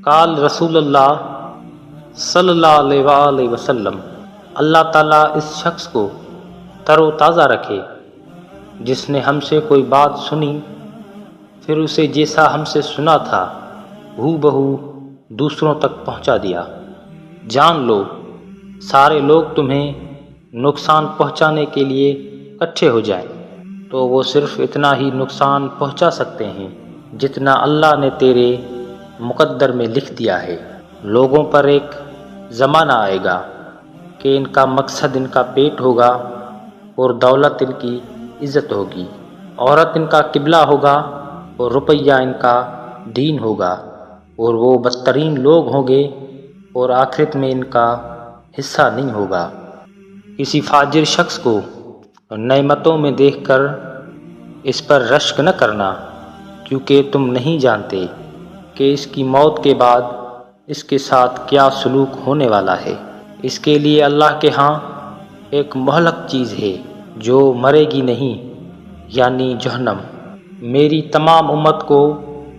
قال رسول اللہ صلی اللہ علیہ وآلہ وسلم، اللہ تعالیٰ اس شخص کو تر و تازہ رکھے جس نے ہم سے کوئی بات سنی پھر اسے جیسا ہم سے سنا تھا ہو بہو دوسروں تک پہنچا دیا۔ جان لو سارے لوگ تمہیں نقصان پہنچانے کے لیے اکٹھے ہو جائیں تو وہ صرف اتنا ہی نقصان پہنچا سکتے ہیں جتنا اللہ نے تیرے مقدر میں لکھ دیا ہے۔ لوگوں پر ایک زمانہ آئے گا کہ ان کا مقصد ان کا پیٹ ہوگا اور دولت ان کی عزت ہوگی، عورت ان کا قبلہ ہوگا اور روپیہ ان کا دین ہوگا، اور وہ بدترین لوگ ہوں گے اور آخرت میں ان کا حصہ نہیں ہوگا۔ کسی فاجر شخص کو نعمتوں میں دیکھ کر اس پر رشک نہ کرنا، کیونکہ تم نہیں جانتے کہ اس کی موت کے بعد اس کے ساتھ کیا سلوک ہونے والا ہے۔ اس کے لیے اللہ کے ہاں ایک مہلک چیز ہے جو مرے گی نہیں، یعنی جہنم۔ میری تمام امت کو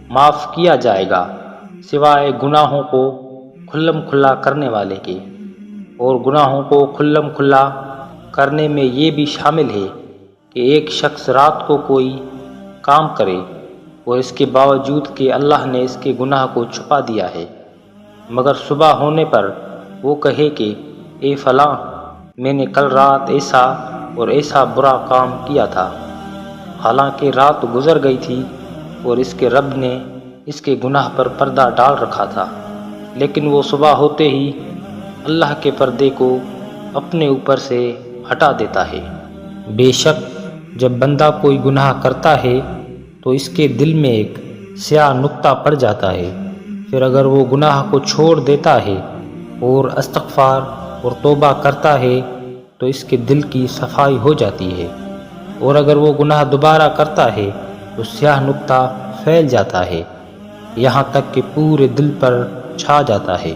معاف کیا جائے گا سوائے گناہوں کو کھلم کھلا کرنے والے کے، اور گناہوں کو کھلم کھلا کرنے میں یہ بھی شامل ہے کہ ایک شخص رات کو کوئی کام کرے اور اس کے باوجود کہ اللہ نے اس کے گناہ کو چھپا دیا ہے، مگر صبح ہونے پر وہ کہے کہ اے فلاں، میں نے کل رات ایسا اور ایسا برا کام کیا تھا، حالانکہ رات گزر گئی تھی اور اس کے رب نے اس کے گناہ پر پردہ ڈال رکھا تھا، لیکن وہ صبح ہوتے ہی اللہ کے پردے کو اپنے اوپر سے ہٹا دیتا ہے۔ بے شک جب بندہ کوئی گناہ کرتا ہے تو اس کے دل میں ایک سیاہ نقطہ پڑ جاتا ہے، پھر اگر وہ گناہ کو چھوڑ دیتا ہے اور استغفار اور توبہ کرتا ہے تو اس کے دل کی صفائی ہو جاتی ہے، اور اگر وہ گناہ دوبارہ کرتا ہے تو سیاہ نقطہ پھیل جاتا ہے یہاں تک کہ پورے دل پر چھا جاتا ہے۔